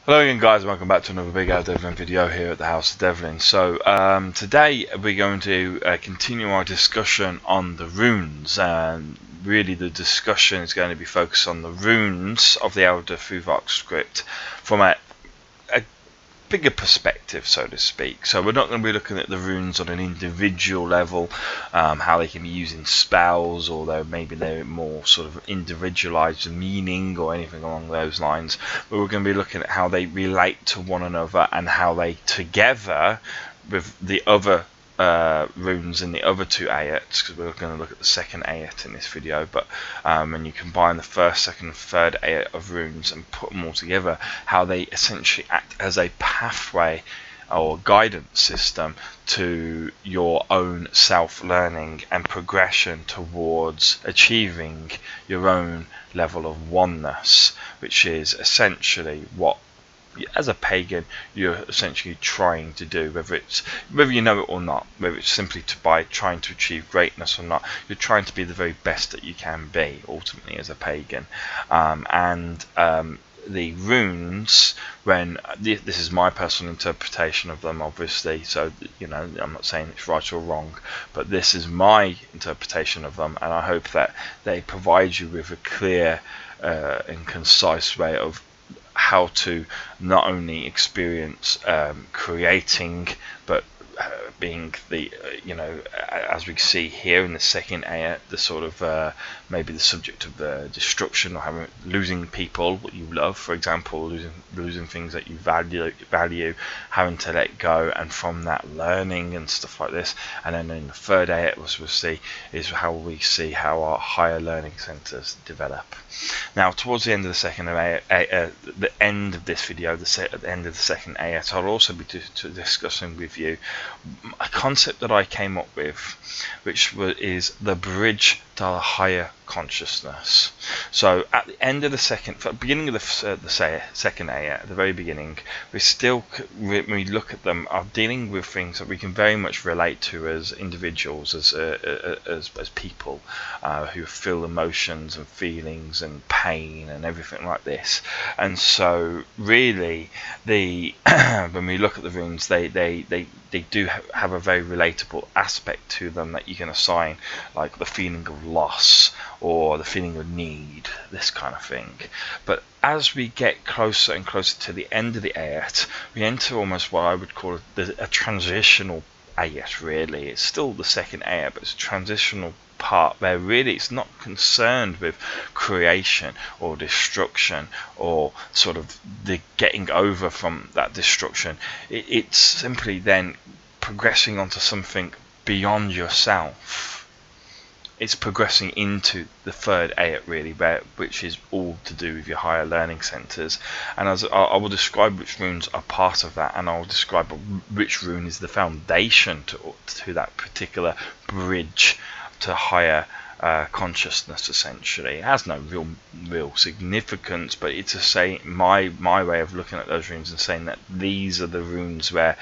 Hello again guys, welcome back to another Big Al Devlin video here at the House of Devlin. So today we're going to continue our discussion on the runes, and really the discussion is going to be focused on the runes of the Elder futhark script from a bigger perspective, so to speak. So we're not going to be looking at the runes on an individual level, how they can be used in spells, or maybe they're more sort of individualized meaning or anything along those lines, but we're going to be looking at how they relate to one another and how they together with the other runes in the other two aetts, because we're going to look at the second aett in this video. But when you combine the first, second and third aett of runes and put them all together, how they essentially act as a pathway or guidance system to your own self-learning and progression towards achieving your own level of oneness, which is essentially what, as a pagan, you're essentially trying to do, whether you know it or not, whether it's simply by trying to achieve greatness or not. You're trying to be the very best that you can be, ultimately, as a pagan. The runes, this is my personal interpretation of them, obviously, so I'm not saying it's right or wrong, but this is my interpretation of them, and I hope that they provide you with a clear and concise way of how to not only experience creating, but being the as we see here in the second aett, the sort of maybe the subject of destruction, or losing people what you love, for example, losing things that you value, having to let go, and from that learning and stuff like this. And then in the third aett, what we'll see is how we see how our higher learning centers develop. Now towards the end of the second the end of this video, at the end of the second aett, I'll also be discussing with you a concept that I came up with, which is the bridge to a higher consciousness. So at the end of the beginning of the second aett, at the very beginning, we still, when we look at them, are dealing with things that we can very much relate to as individuals, as people who feel emotions and feelings and pain and everything like this. And so really, when we look at the runes, they do have a very relatable aspect to them that you can assign, like the feeling of loss or the feeling of need, this kind of thing. But as we get closer and closer to the end of the aett, we enter almost what I would call a transitional aett. Really, it's still the second aett, but it's a transitional part where really it's not concerned with creation or destruction or sort of the getting over from that destruction. It's simply then progressing onto something beyond yourself. It's progressing into the third aett, really, which is all to do with your higher learning centers. And as I will describe which runes are part of that, and I'll describe which rune is the foundation to that particular bridge to higher consciousness. Essentially, it has no real significance, but it's my way of looking at those runes and saying that these are the runes where,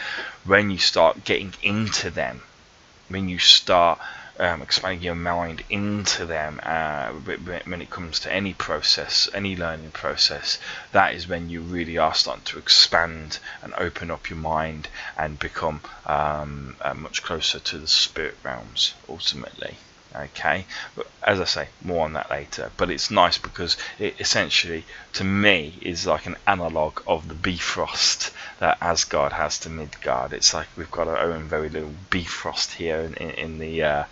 when you start getting into them, when you start expanding your mind into them, when it comes to any process, any learning process, that is when you really are starting to expand and open up your mind and become much closer to the spirit realms, ultimately. Okay, but as I say, more on that later. But it's nice because it essentially, to me, is like an analogue of the Bifrost that Asgard has to Midgard. It's like we've got our own very little Bifrost here in the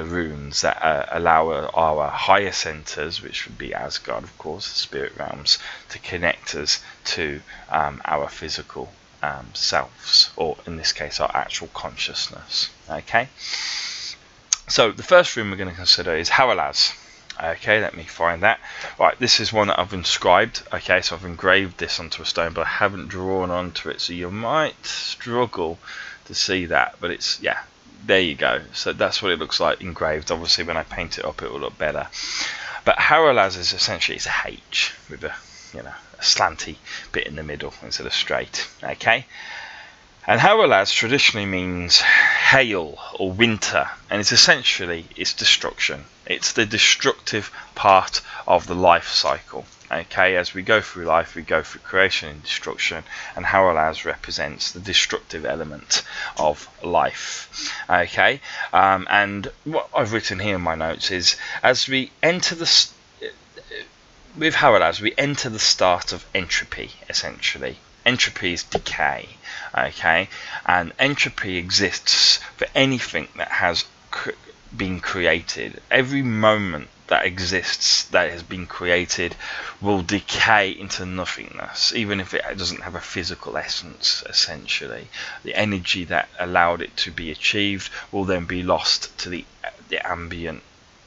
runes that allow our higher centers, which would be Asgard, of course, the spirit realms, to connect us to our physical selves, or in this case, our actual consciousness. Okay. So the first rune we're going to consider is Haralaz. Okay, let me find that. Right, this is one that I've inscribed. Okay, so I've engraved this onto a stone, but I haven't drawn onto it, so you might struggle to see that. But it's, yeah, there you go. So that's what it looks like engraved. Obviously, when I paint it up, it will look better. But Haralaz is essentially, it's a H with a slanty bit in the middle instead of straight. Okay. And Haralaz traditionally means hail or winter, and it's essentially destruction. It's the destructive part of the life cycle. Okay, as we go through life, we go through creation and destruction, and Howlaz represents the destructive element of life. Okay, and what I've written here in my notes is, as we enter with Howlaz, we enter the start of entropy, essentially. Entropy is decay, okay, and entropy exists for anything that has been created. Every moment that exists that has been created will decay into nothingness, even if it doesn't have a physical essence. Essentially, the energy that allowed it to be achieved will then be lost to the ambient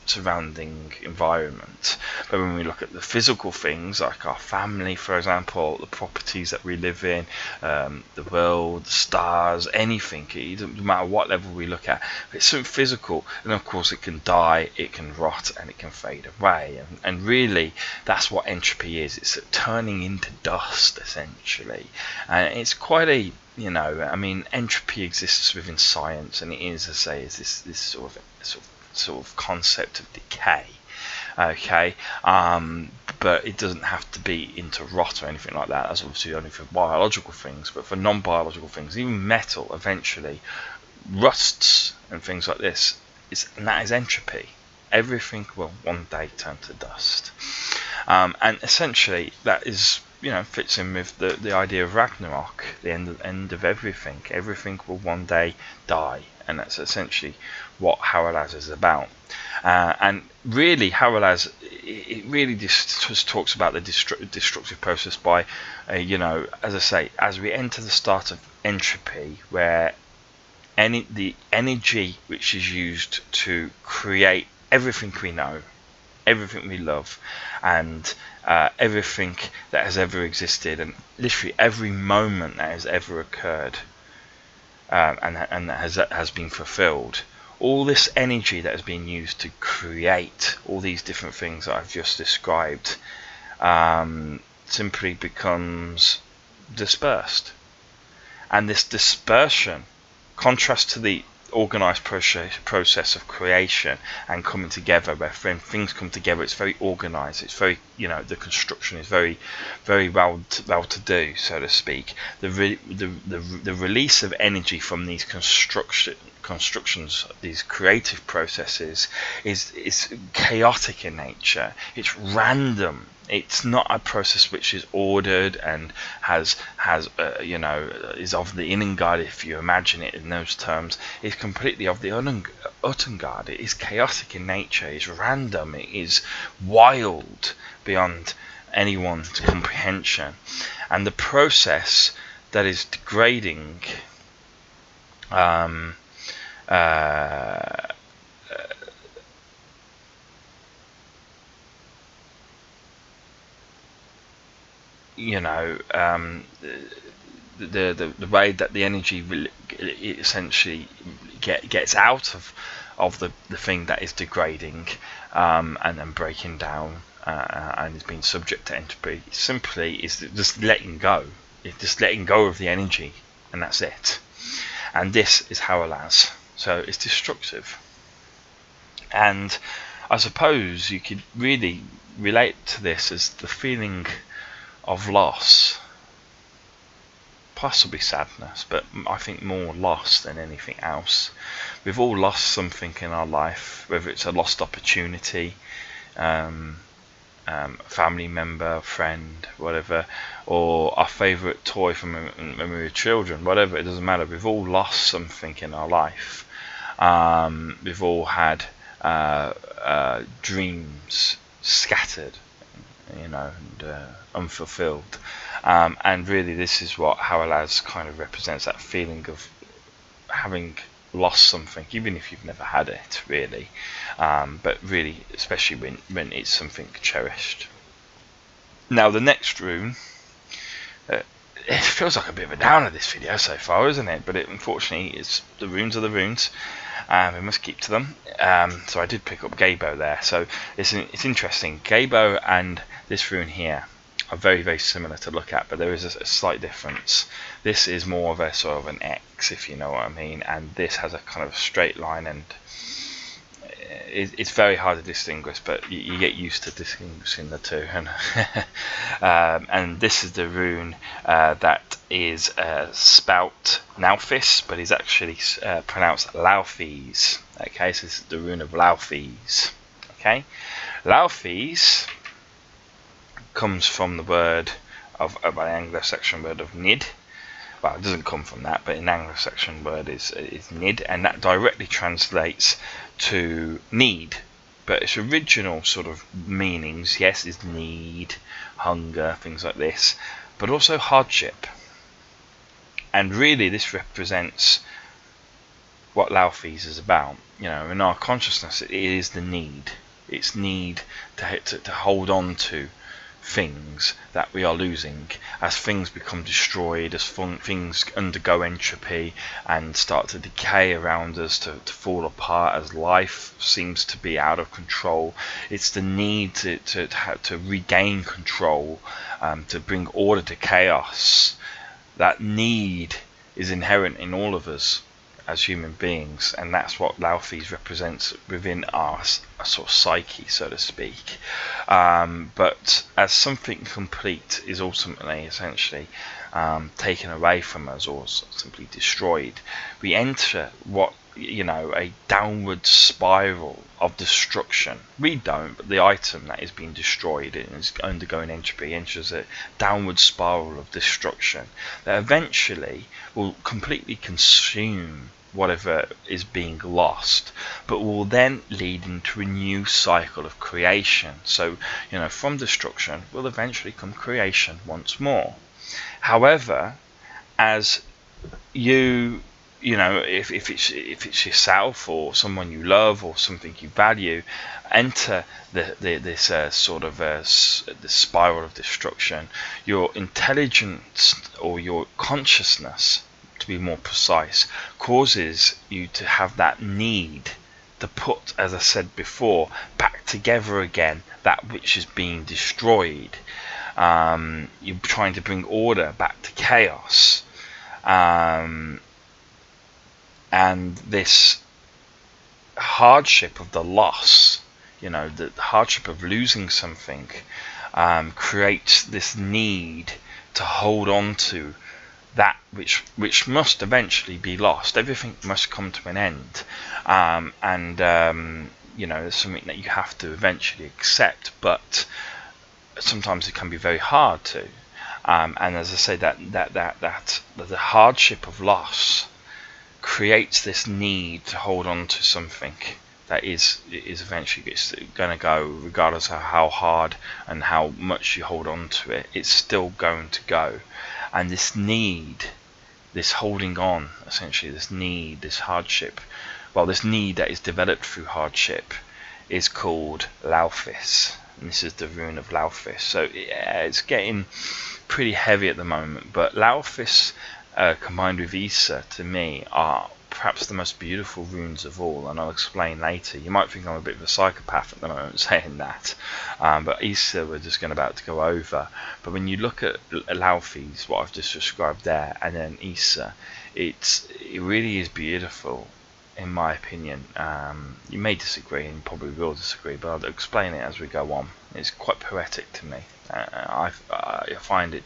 surrounding environment. But when we look at the physical things, like our family, for example, the properties that we live in, the world, the stars, anything, it doesn't matter what level we look at, it's so physical, and of course it can die, it can rot, and it can fade away. And really, that's what entropy is. It's turning into dust, essentially. And it's quite a, I mean, entropy exists within science, and it is, as I say, is this sort of concept of decay. Okay, but it doesn't have to be into rot or anything like that. That's obviously only for biological things, but for non-biological things, even metal eventually rusts and things like this, and that is entropy. Everything will one day turn to dust, and essentially that is, fits in with the idea of Ragnarok, the end of everything. Everything will one day die, and that's essentially what Howlaz is about. And really, Howlaz, it really just talks about the destructive process by, as I say, as we enter the start of entropy, where the energy which is used to create everything we know, everything we love, and everything that has ever existed, and literally every moment that has ever occurred, and that has been fulfilled. All this energy that has been used to create all these different things that I've just described simply becomes dispersed. And this dispersion contrasts to the organized process of creation and coming together, where when things come together, it's very organized, it's very, the construction is very, very well to do, so to speak. The release of energy from these constructions, these creative processes, is chaotic in nature. It's random. It's not a process which is ordered and has is of the Innengard, if you imagine it in those terms. It's completely of the Uttengard. It is chaotic in nature. It's random. It is wild beyond anyone's comprehension. And the process that is degrading the way that the energy essentially gets out of the thing that is degrading and then breaking down and is being subject to entropy simply is just letting go. It's just letting go of the energy, and that's it. And this is Howlaz. So it's destructive. And I suppose you could really relate to this as the feeling of loss, possibly sadness, but I think more loss than anything else. We've all lost something in our life, whether it's a lost opportunity, family member, friend, whatever, or our favourite toy from when we were children, whatever, it doesn't matter. We've all lost something in our life. We've all had dreams scattered, and unfulfilled. And really, this is what Howlaz kind of represents, that feeling of having lost something, even if you've never had it, really. But really, especially when it's something cherished. Now, the next rune, it feels like a bit of a downer, this video so far, isn't it? But unfortunately, the runes are the runes. We must keep to them. So I did pick up Gabo there. So it's interesting. Gabo and this rune here are very, very similar to look at, but there is a slight difference. This is more of a sort of an X, if you know what I mean, and this has a kind of straight line, and it's very hard to distinguish, but you get used to distinguishing the two. And this is the rune that is spelt Naufis, but is actually pronounced Laufis. Okay, so this is the rune of Laufis. Okay, Laufis comes from the word of an Anglo-Saxon word of nid. Well, it doesn't come from that, but an Anglo-Saxon word is nid, and that directly translates to need. But its original sort of meanings, yes, is need, hunger, things like this, but also hardship. And really, this represents what Laufis is about. You know, in our consciousness, it is the need. It's need to hold on to things that we are losing as things become destroyed, as things undergo entropy and start to decay around us, to fall apart, as life seems to be out of control. It's the need to regain control, to bring order to chaos. That need is inherent in all of us as human beings, and that's what Laufis represents within our sort of psyche, so to speak. But as something complete is ultimately, essentially, taken away from us or simply destroyed, we enter what, you know, a downward spiral of destruction. We don't, but the item that is being destroyed and is undergoing entropy enters a downward spiral of destruction that eventually will completely consume whatever is being lost, but will then lead into a new cycle of creation. So, you know, from destruction will eventually come creation once more. However, as you know, if it's yourself or someone you love or something you value, enter this sort of the spiral of destruction, your intelligence or your consciousness, to be more precise, causes you to have that need to put, as I said before, back together again that which is being destroyed. You're trying to bring order back to chaos. And this hardship of the loss, you know, the hardship of losing something, creates this need to hold on to that which must eventually be lost. Everything must come to an end, you know, it's something that you have to eventually accept, but sometimes it can be very hard to. And as I say, that the hardship of loss creates this need to hold on to something that is eventually going to go, regardless of how hard and how much you hold on to it. It's still going to go. And this need, this holding on, essentially, this need, this hardship, well, this need that is developed through hardship is called Laufis. And this is the rune of Laufis. So yeah, it's getting pretty heavy at the moment, but Laufis combined with Issa, to me, are perhaps the most beautiful runes of all, and I'll explain later. You might think I'm a bit of a psychopath at the moment saying that, but Issa we're just about to go over. But when you look at Laufis, what I've just described there, and then Issa, it really is beautiful, in my opinion. You may disagree, and probably will disagree, but I'll explain it as we go on. It's quite poetic to me. I find it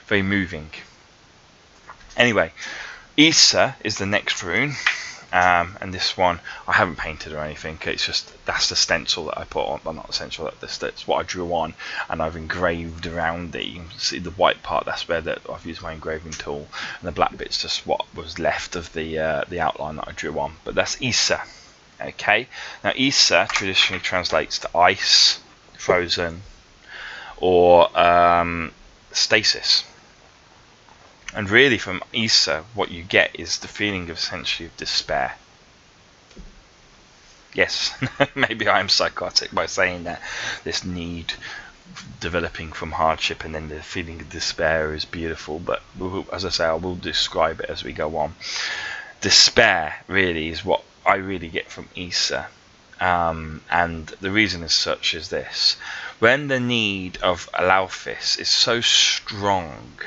very moving. Anyway, Issa is the next rune, and this one I haven't painted or anything. It's just, that's the stencil that I put on. Well, not the stencil, that's what I drew on, and I've engraved around it. You can see the white part, that's where I've used my engraving tool, and the black bit's just what was left of the outline that I drew on. But that's Issa. Okay, now Issa traditionally translates to ice, frozen, or stasis. And really, from Issa, what you get is the feeling of, essentially, of despair. Yes, maybe I'm psychotic by saying that. This need developing from hardship, and then the feeling of despair is beautiful. But as I say, I will describe it as we go on. Despair really is what I really get from Issa. And the reason as such is this: when the need of Laufis is so strong,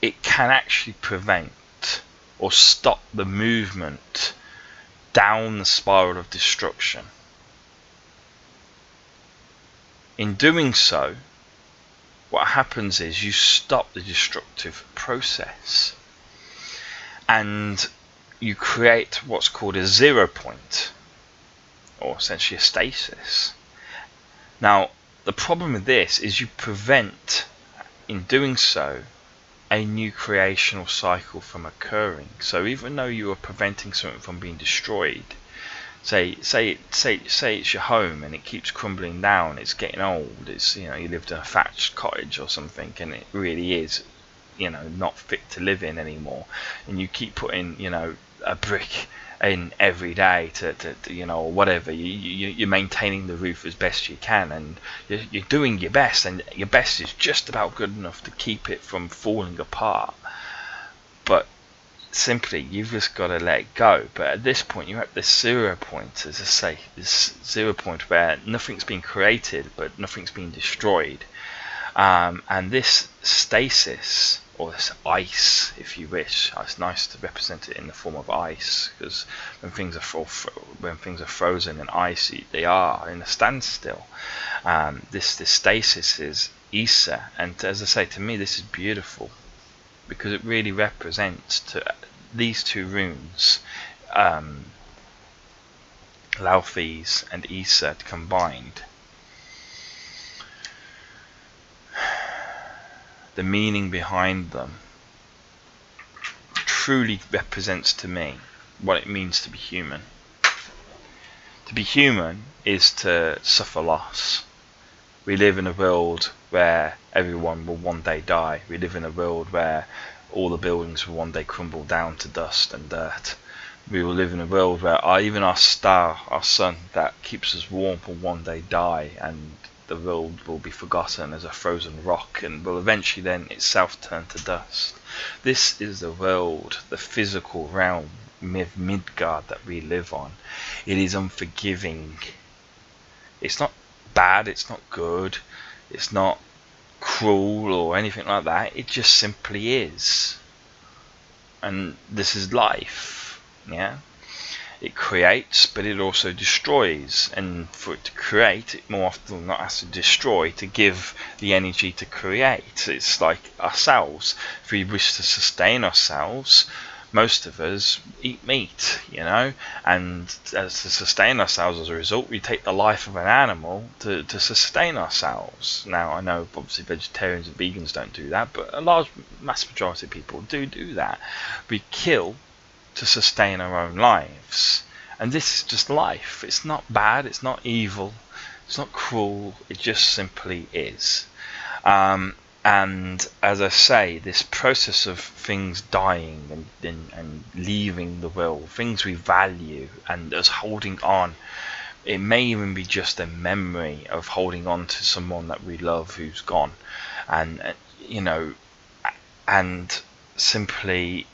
it can actually prevent or stop the movement down the spiral of destruction. In doing so, what happens is you stop the destructive process and you create what's called a 0 point, or essentially a stasis. Now, the problem with this is you prevent, in doing so, a new creational cycle from occurring. So even though you are preventing something from being destroyed, say it's your home and it keeps crumbling down, it's getting old, it's, you lived in a thatched cottage or something and it really is, not fit to live in anymore, and you keep putting, a brick in every day to or whatever, you're maintaining the roof as best you can, and you're doing your best, and your best is just about good enough to keep it from falling apart. But simply, you've just got to let it go. But at this point, you're at this 0 point, as I say, this 0 point where nothing's been created, but nothing's been destroyed. And this stasis, or this ice, if you wish, it's nice to represent it in the form of ice, because when things are frozen and icy, they are in a standstill. This stasis is ether, and as I say, to me, this is beautiful, because it really represents to these two runes, Laufey's and ether combined. The meaning behind them truly represents to me what it means to be human. To be human is to suffer loss. We live in a world where everyone will one day die. We live in a world where all the buildings will one day crumble down to dust and dirt. We will live in a world where even our star, our sun, that keeps us warm, will one day die, and the world will be forgotten as a frozen rock and will eventually then itself turn to dust. This is the world, the physical realm of Midgard that we live on. It is unforgiving. It's not bad, it's not good, it's not cruel or anything like that. It just simply is. And this is life, yeah? It creates, but it also destroys. And for it to create, it more often than not has to destroy to give the energy to create. It's like ourselves. If we wish to sustain ourselves, most of us eat meat, and to sustain ourselves as a result, we take the life of an animal to sustain ourselves. Now, I know obviously vegetarians and vegans don't do that, but a large mass majority of people do that. We kill to sustain our own lives, and this is just life. It's not bad, it's not evil, it's not cruel, it just simply is. And as I say, this process of things dying and leaving the world, things we value, and us holding on, it may even be just a memory of holding on to someone that we love who's gone, and and simply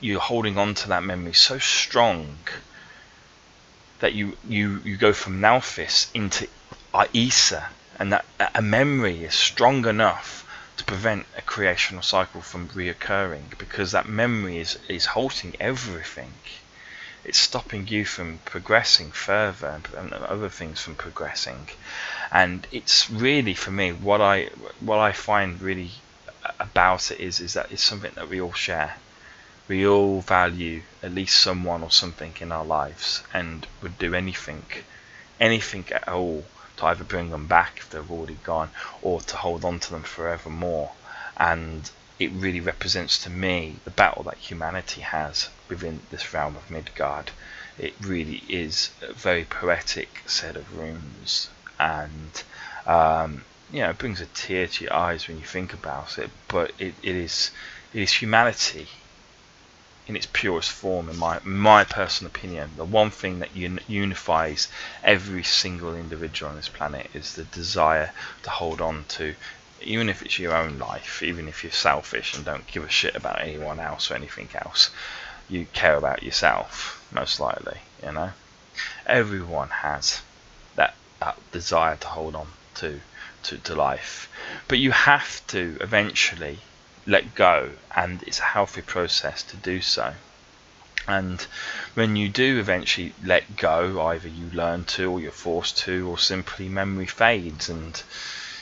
you're holding on to that memory so strong that you go from Nalfis into ether, and that a memory is strong enough to prevent a creational cycle from reoccurring, because that memory is halting everything. It's stopping you from progressing further and other things from progressing. And it's really, for me, what I find really about it is that it's something that we all share. We all value at least someone or something in our lives, and would do anything at all to either bring them back if they've already gone, or to hold on to them forevermore. And it really represents to me the battle that humanity has within this realm of Midgard. It really is a very poetic set of runes, and it brings a tear to your eyes when you think about it. But it is humanity in its purest form, in my personal opinion. The one thing that unifies every single individual on this planet is the desire to hold on to, even if it's your own life, even if you're selfish and don't give a shit about anyone else or anything else, you care about yourself, most likely. Everyone has that desire to hold on to life, but you have to eventually let go, and it's a healthy process to do so. And when you do eventually let go, either you learn to, or you're forced to, or simply memory fades and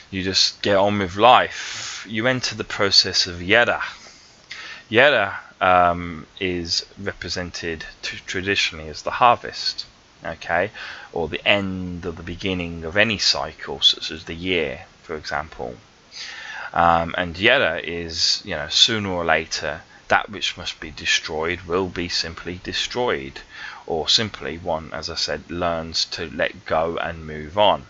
you just get on with life, you enter the process of yeda. Yeda is represented traditionally as the harvest, okay, or the end or the beginning of any cycle, such as the year, for example. And yeda is, sooner or later, that which must be destroyed will be simply destroyed, or simply one, as I said, learns to let go and move on.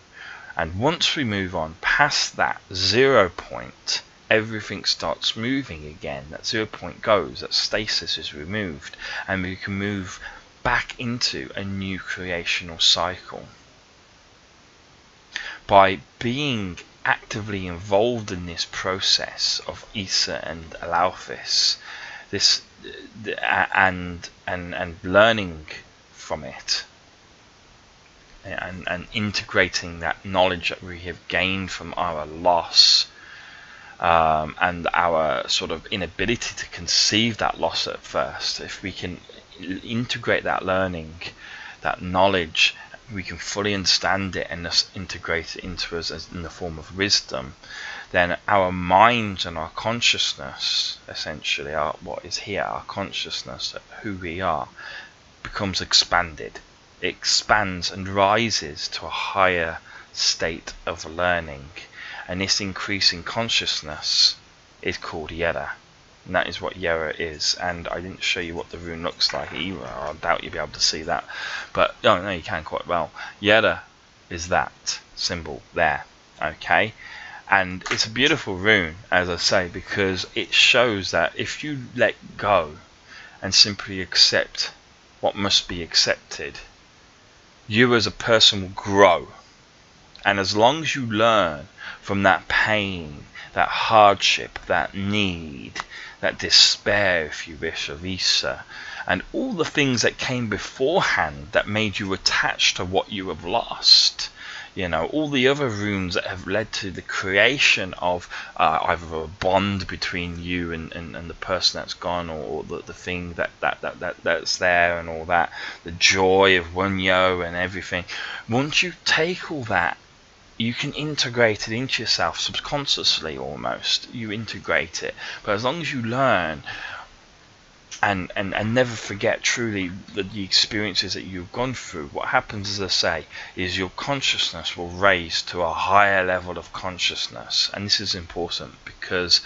And once we move on past that 0 point, everything starts moving again. That 0 point goes, that stasis is removed, and we can move back into a new creational cycle. By being actively involved in this process of Isa and Alauthis, this and learning from it, and integrating that knowledge that we have gained from our loss, and our sort of inability to conceive that loss at first. If we can integrate that learning, that knowledge, we can fully understand it and thus integrate it into us as in the form of wisdom, then our minds and our consciousness, essentially what is here, our consciousness, who we are, becomes expanded. It expands and rises to a higher state of learning, and this increasing consciousness is called yeda. And that is what yeda is. And I didn't show you what the rune looks like either. I doubt you'll be able to see that, but no, you can quite well. Yeda is that symbol there, okay? And it's a beautiful rune, as I say, because it shows that if you let go and simply accept what must be accepted, you as a person will grow. And as long as you learn from that pain, that hardship, that need, that despair, if you wish, of Isa, and all the things that came beforehand that made you attached to what you have lost, all the other runes that have led to the creation of either a bond between you and the person that's gone, or the thing that's there, and all that, the joy of Wunyo and everything. Once you take all that, you can integrate it into yourself subconsciously, almost. You integrate it, but as long as you learn and never forget truly the experiences that you've gone through, what happens, as I say, is your consciousness will raise to a higher level of consciousness. And this is important because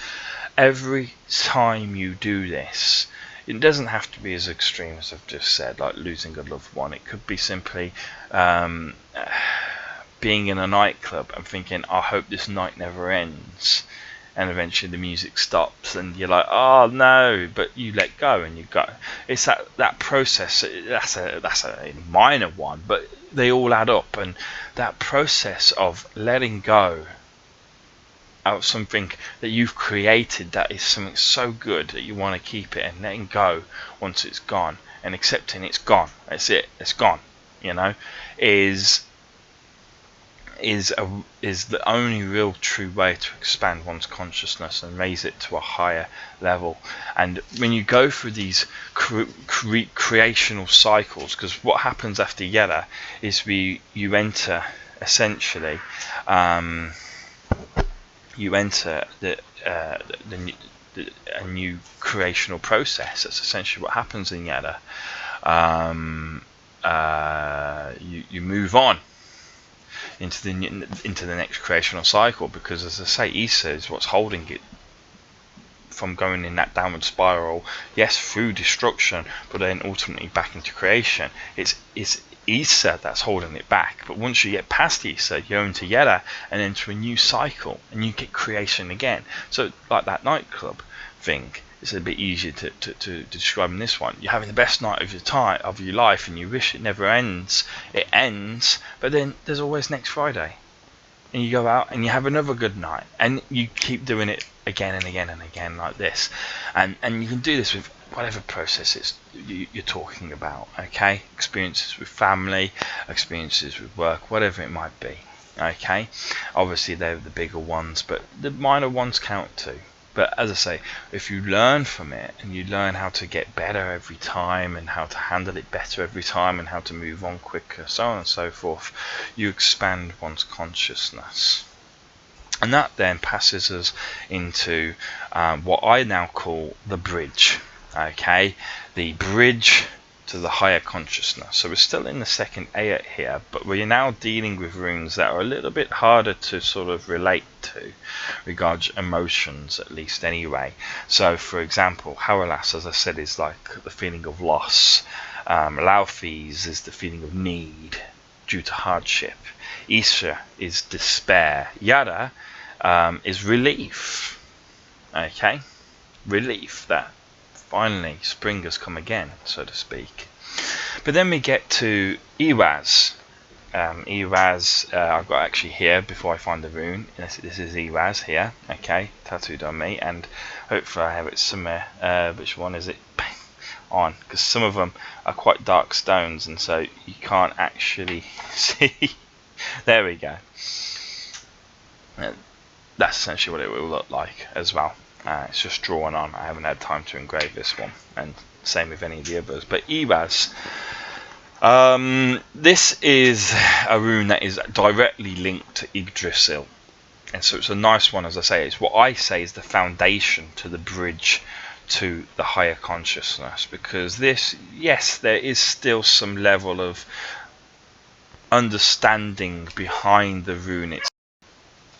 every time you do this, it doesn't have to be as extreme as I've just said, like losing a loved one. It could be simply being in a nightclub and thinking, I hope this night never ends, and eventually the music stops and you're like, oh no, but you let go and you go. It's that process. That's a minor one, but they all add up. And that process of letting go of something that you've created, that is something so good that you want to keep it, and letting go once it's gone, and accepting it's gone, that's it, it's gone, is the only real true way to expand one's consciousness and raise it to a higher level. And when you go through these creational cycles, because what happens after yeda is you enter essentially a new creational process. That's essentially what happens in yeda. You move on into the next creational cycle, because, as I say, Isa is what's holding it from going in that downward spiral. Yes, through destruction, but then ultimately back into creation. It's Isa that's holding it back. But once you get past Isa, you're into yeda and enter a new cycle, and you get creation again. So, like that nightclub thing, it's a bit easier to describe in this one. You're having the best night of your life, and you wish it never ends. It ends, but then there's always next Friday, and you go out and you have another good night, and you keep doing it again and again and again like this. And you can do this with whatever process you're talking about, okay? Experiences with family, experiences with work, whatever it might be, okay? Obviously they're the bigger ones, but the minor ones count too. But as I say, if you learn from it and you learn how to get better every time and how to handle it better every time and how to move on quicker, so on and so forth, you expand one's consciousness. And that then passes us into what I now call the bridge. Okay, the bridge to the higher consciousness. So we're still in the second aett here, but we're now dealing with runes that are a little bit harder to sort of relate to regards emotions, at least anyway. So for example, Haralas, as I said, is like the feeling of loss. Laufes is the feeling of need due to hardship. Isha is despair. Yada is relief. Okay, relief that finally spring has come again, so to speak. But then we get to Iraz. Iraz, I've got actually here before I find the rune. This is Iraz here, okay, tattooed on me, and hopefully I have it somewhere. Which one is it? On, because some of them are quite dark stones, and so you can't actually see. There we go. That's essentially what it will look like as well. It's just drawn on. I haven't had time to engrave this one, and same with any of the others. But Iraz, this is a rune that is directly linked to Yggdrasil, and so it's a nice one. As I say, it's what I say is the foundation to the bridge to the higher consciousness, because this, yes, there is still some level of understanding behind the rune itself.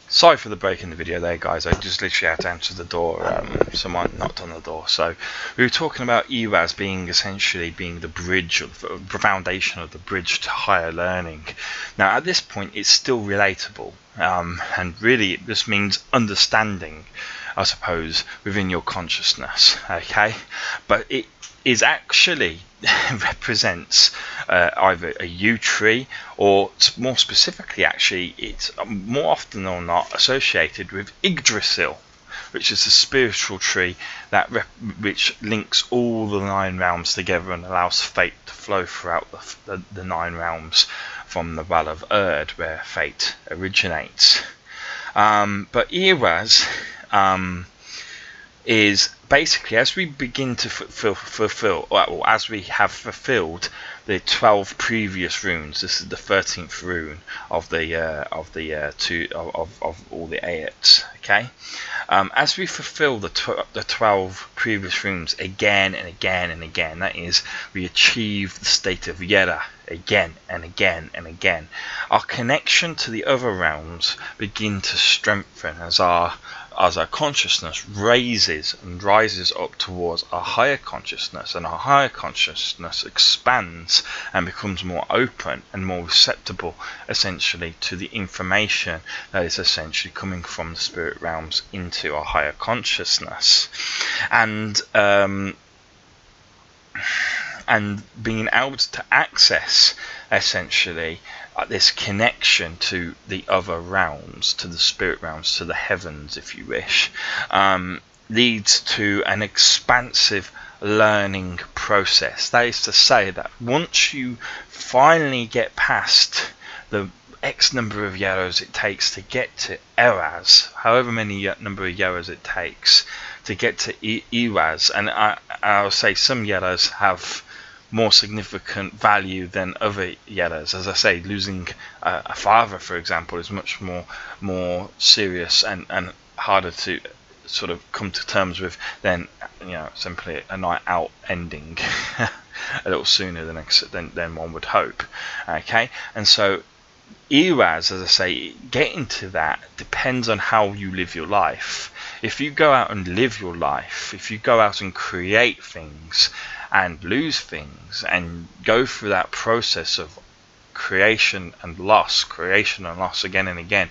Sorry for the break in the video there, guys. I just literally had to answer the door. Someone knocked on the door. So we were talking about Iraz being essentially being the bridge, or the foundation of the bridge to higher learning. Now at this point it's still relatable, and really it just means understanding, I suppose, within your consciousness. Okay, but it is actually represents either a yew tree, or more specifically actually it's more often than not associated with Yggdrasil, which is a spiritual tree that which links all the 9 realms together and allows fate to flow throughout the 9 realms from the Well of Erd, where fate originates. But Iraz is basically, as we begin to fulfill, or as we have fulfilled the 12 previous runes, this is the 13th rune of the all the aets. Okay, as we fulfill the 12 previous runes again and again and again, that is, we achieve the state of Yera again and again and again. Our connection to the other realms begin to strengthen as our consciousness raises and rises up towards a higher consciousness, and our higher consciousness expands and becomes more open and more receptible essentially to the information that is essentially coming from the spirit realms into our higher consciousness, and being able to access essentially this connection to the other realms, to the spirit realms, to the heavens, if you wish, leads to an expansive learning process. That is to say that once you finally get past the X number of years it takes to get to Eraz, however many number of years it takes to get to Iraz, and I'll say some years have more significant value than other yeras. As I say, losing a father, for example, is much more serious and harder to sort of come to terms with than, you know, simply a night out ending a little sooner than one would hope. Okay, and so Iraz, as I say, getting to that depends on how you live your life. If you go out and live your life, if you go out and create things and lose things and go through that process of creation and loss again and again,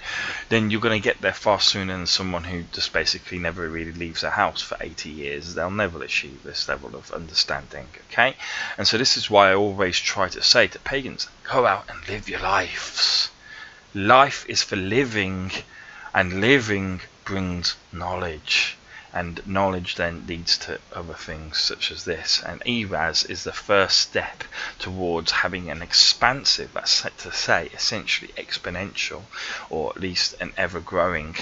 then you're going to get there far sooner than someone who just basically never really leaves a house for 80 years. They'll never achieve this level of understanding. Okay, and so this is why I always try to say to pagans, go out and live your lives. Life is for living, and living brings knowledge, and knowledge then leads to other things such as this. And ERAS is the first step towards having an expansive, that's to say essentially exponential, or at least an ever-growing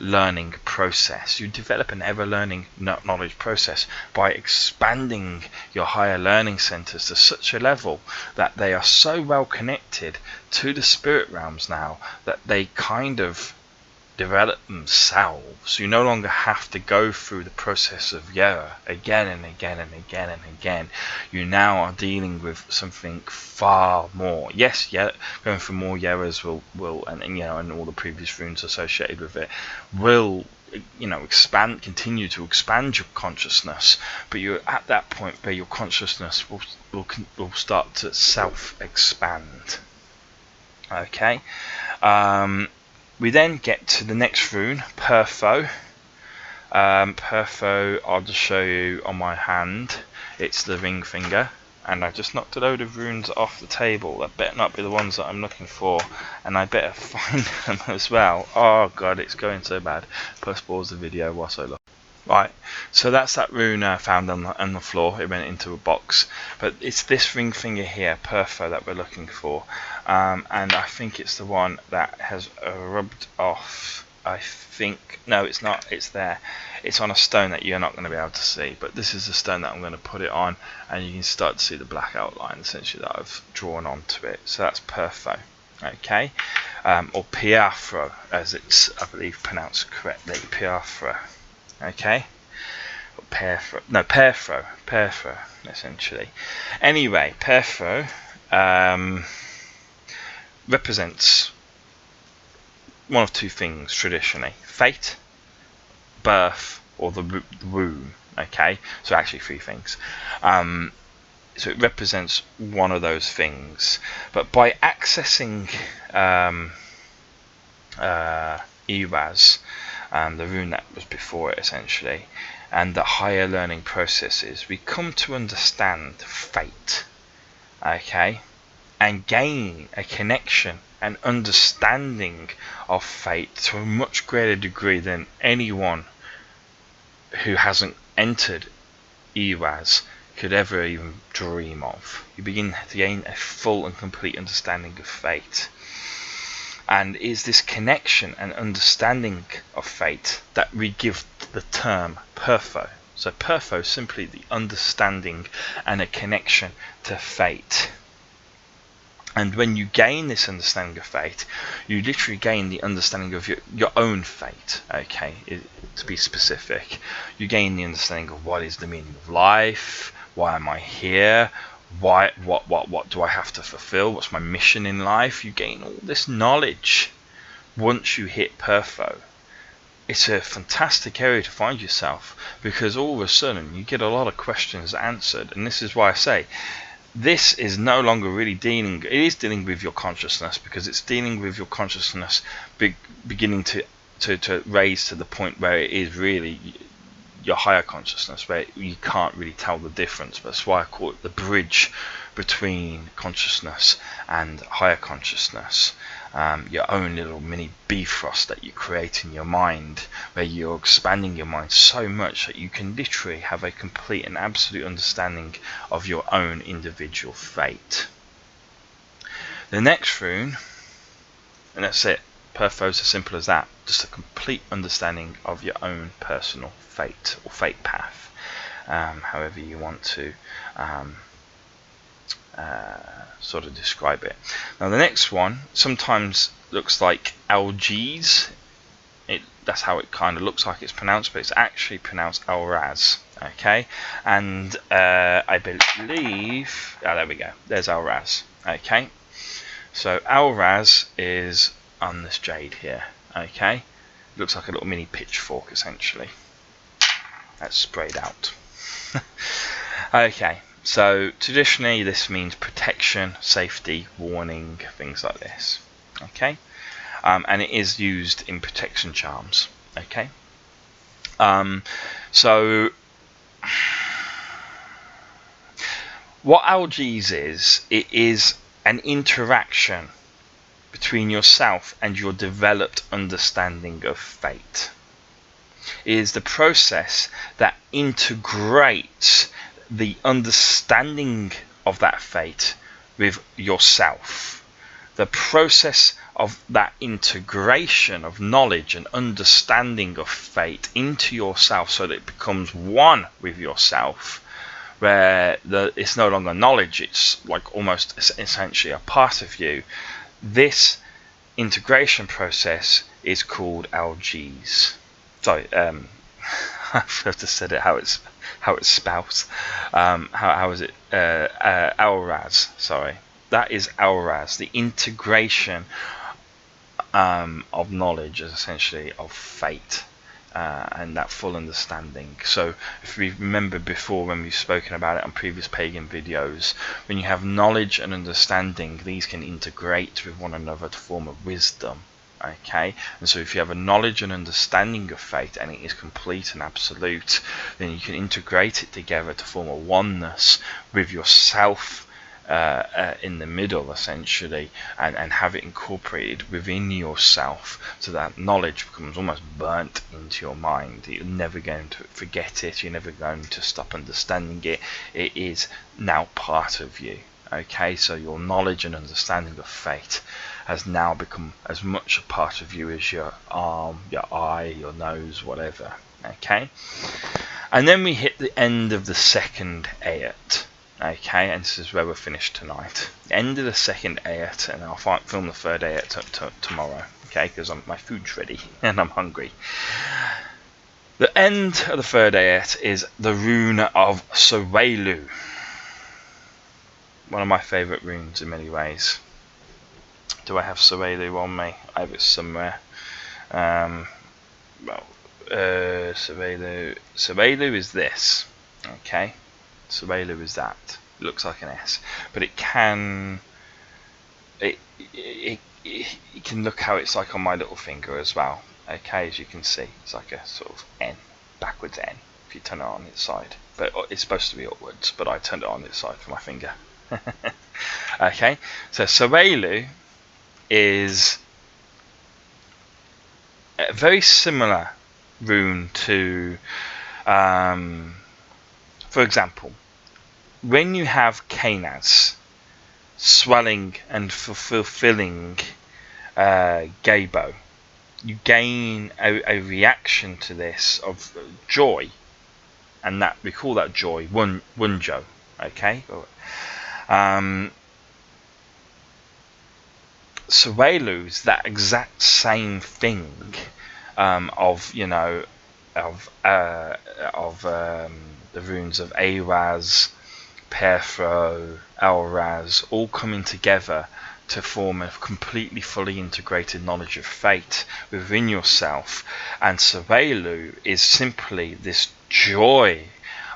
learning process. You develop an ever-learning knowledge process by expanding your higher learning centers to such a level that they are so well connected to the spirit realms now that they kind of develop themselves. You no longer have to go through the process of Yera again and again and again and again. You now are dealing with something far more. Yes, yeah, going for more Yeras will and all the previous runes associated with it will continue to expand your consciousness, but you're at that point where your consciousness will start to self-expand. Okay. We then get to the next rune, Perfo. Perfo, I'll just show you on my hand. It's the ring finger, and I just knocked a load of runes off the table. That better not be the ones that I'm looking for, and I better find them as well. Oh god, it's going so bad. Plus pause the video whilst I look. Right, so that's that rune found on the floor. It went into a box, but it's this ring finger here, Perfo, that we're looking for, and I think it's the one that has rubbed off. I think, no, it's not. It's there. It's on a stone that you're not going to be able to see, but this is the stone that I'm going to put it on, and you can start to see the black outline essentially that I've drawn onto it. So that's Perfo. Okay, or Piafro, as it's, I believe, pronounced correctly. Piafro. Okay, Perfo, essentially. Anyway, Perfo represents one of two things traditionally: fate, birth, or the womb. Okay, so actually three things. So it represents one of those things, but by accessing ERAS, the rune that was before it essentially, and the higher learning processes, we come to understand fate, okay, and gain a connection and understanding of fate to a much greater degree than anyone who hasn't entered ERAS could ever even dream of. You begin to gain a full and complete understanding of fate. And is this connection and understanding of fate that we give the term Perfo. So Perfo is simply the understanding and a connection to fate. And when you gain this understanding of fate, you literally gain the understanding of your own fate, okay, to be specific. You gain the understanding of what is the meaning of life, why am I here, what do I have to fulfill, what's my mission in life. You gain all this knowledge once you hit Perfo. It's a fantastic area to find yourself, because all of a sudden you get a lot of questions answered. And this is why I say this is no longer really dealing, it is dealing with your consciousness, because it's dealing with your consciousness beginning to raise to the point where it is really your higher consciousness, where you can't really tell the difference. That's why I call it the bridge between consciousness and higher consciousness. Your own little mini Bifrost that you create in your mind, where you're expanding your mind so much that you can literally have a complete and absolute understanding of your own individual fate. The next rune, and that's it, Perfo is as simple as that, just a complete understanding of your own personal fate, or fate path, however you want to sort of describe it. Now the next one sometimes looks like algaes. That's how it kind of looks like it's pronounced, but it's actually pronounced Alraz. Okay, and I believe, there we go, there's Alraz. Okay, so Alraz is on this jade here. Okay, it looks like a little mini pitchfork essentially that's sprayed out. Okay, so traditionally this means protection, safety, warning, things like this. Okay, and it is used in protection charms. Okay, so what algaes is, it is an interaction between yourself and your developed understanding of fate. is the process that integrates the understanding of that fate with yourself. The process of that integration of knowledge and understanding of fate into yourself so that it becomes one with yourself, where it's no longer knowledge, it's like almost essentially a part of you. This integration process is called LGs. Sorry, I've just said it how it's spelled. How is it? LRAS. Sorry, that is LRAS. The integration of knowledge, is essentially of fate. And that full understanding. So if we remember before, when we've spoken about it on previous pagan videos, when you have knowledge and understanding, these can integrate with one another to form a wisdom. Okay, and so if you have a knowledge and understanding of fate and it is complete and absolute, then you can integrate it together to form a oneness with yourself in the middle, essentially, and have it incorporated within yourself, so that knowledge becomes almost burnt into your mind. You're never going to forget it, you're never going to stop understanding it. It is now part of you. Okay, so your knowledge and understanding of fate has now become as much a part of you as your arm, your eye, your nose, whatever. Okay, and then we hit the end of the second aett. Okay, and this is where we're finished tonight. End of the second aett, and I'll film the third aett tomorrow. Okay, because my food's ready and I'm hungry. The end of the third aett is the rune of Sowelu. One of my favourite runes in many ways. Do I have Sowelu on me? I have it somewhere. Sowelu is this. Okay. Sowelu is that. It looks like an S, but it can look how it's like on my little finger as well. Okay, as you can see, it's like a sort of N, backwards N, if you turn it on its side. But it's supposed to be upwards, but I turned it on its side for my finger. Okay, so Sowelu is a very similar rune to for example, when you have Kanas swelling and fulfilling Gabo, you gain a reaction to this of joy, and that we call that joy Wunjo. Okay, Sowelu is that exact same thing of the runes of Araz, Perfro, Elraz, all coming together to form a completely fully integrated knowledge of fate within yourself. And Sowelu is simply this joy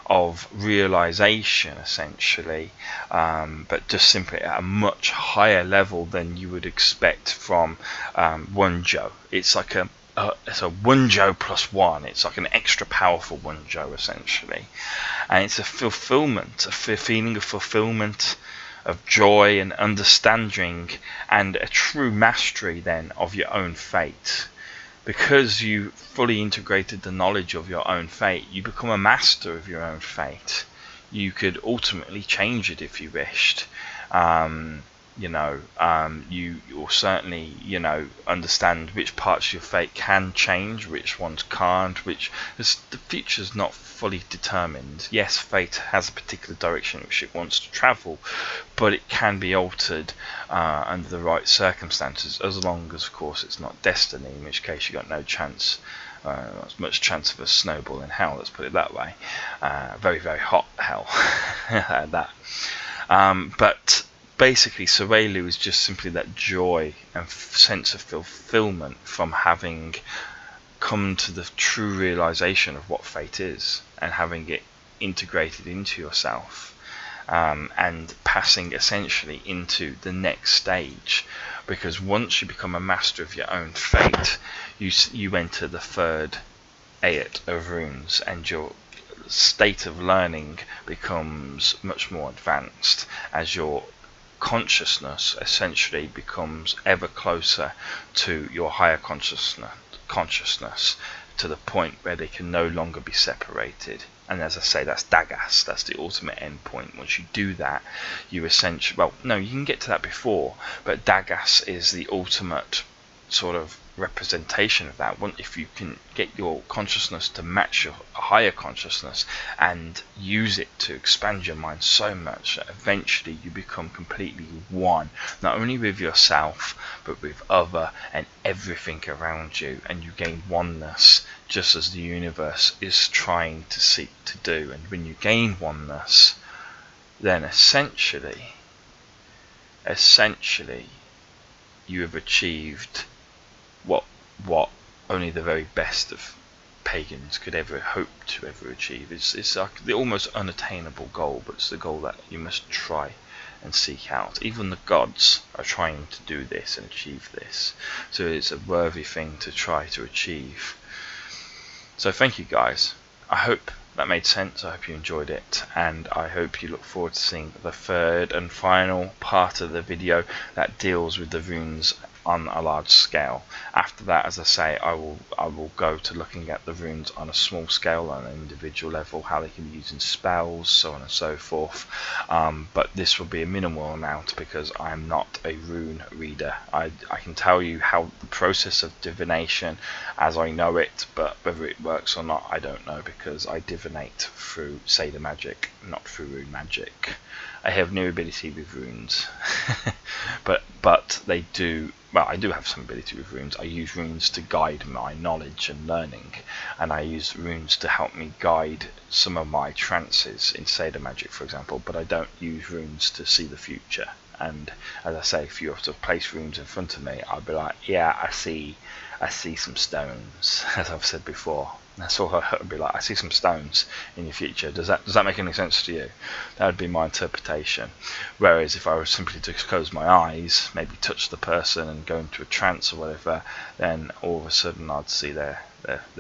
of realization, essentially, but just simply at a much higher level than you would expect from Wunjo. It's like it's a Wunjo plus one. It's like an extra powerful Wunjo, essentially, and it's a fulfillment, a feeling of fulfillment, of joy and understanding, and a true mastery then of your own fate. Because you fully integrated the knowledge of your own fate, you become a master of your own fate. You could ultimately change it if you wished. You will certainly, understand which parts of your fate can change, which ones can't, the future's not fully determined. Yes, fate has a particular direction which it wants to travel, but it can be altered under the right circumstances, as long as, of course, it's not destiny, in which case you got no chance, not much chance of a snowball in hell, let's put it that way. Very, very hot hell. That. But basically, Sowelu is just simply that joy and sense of fulfillment from having come to the true realization of what fate is, and having it integrated into yourself, and passing essentially into the next stage. Because once you become a master of your own fate, you enter the third aett of runes, and your state of learning becomes much more advanced as your consciousness essentially becomes ever closer to your higher consciousness, to the point where they can no longer be separated. And as I say, that's Dagas, that's the ultimate end point. Once you do that, you essentially, well, no, you can get to that before, but Dagas is the ultimate sort of representation of that. If you can get your consciousness to match your higher consciousness and use it to expand your mind so much that eventually you become completely one, not only with yourself but with other and everything around you, and you gain oneness just as the universe is trying to seek to do. And when you gain oneness, then essentially you have achieved what only the very best of pagans could ever hope to ever achieve. It's like the almost unattainable goal, but it's the goal that you must try and seek out. Even the gods are trying to do this and achieve this, so it's a worthy thing to try to achieve. So thank you guys. I hope that made sense. I hope you enjoyed it, and I hope you look forward to seeing the third and final part of the video that deals with the runes on a large scale. After that, as I say, I will go to looking at the runes on a small scale, on an individual level, how they can be used in spells, so on and so forth. But this will be a minimal amount because I'm not a rune reader. I can tell you how the process of divination as I know it, but whether it works or not I don't know, because I divinate through Seder magic, not through rune magic. I have no ability with runes, but they do. Well, I do have some ability with runes. I use runes to guide my knowledge and learning, and I use runes to help me guide some of my trances in Seder magic, for example, but I don't use runes to see the future. And as I say, if you have to place runes in front of me, I'll be like, yeah, I see some stones, as I've said before. That's all I'd be like, I see some stones in your future. Does that make any sense to you? That would be my interpretation. Whereas if I was simply to close my eyes, maybe touch the person and go into a trance or whatever, then all of a sudden I'd see their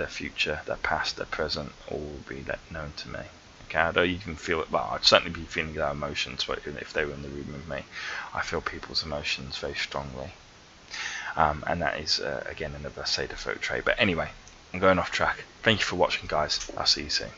future, their past, their present, all will be known to me. Okay, I don't even feel it. Well, I'd certainly be feeling their emotions, but even if they were in the room with me, I feel people's emotions very strongly. And that is again another Seder folk trait. But anyway, I'm going off track. Thank you for watching, guys. I'll see you soon.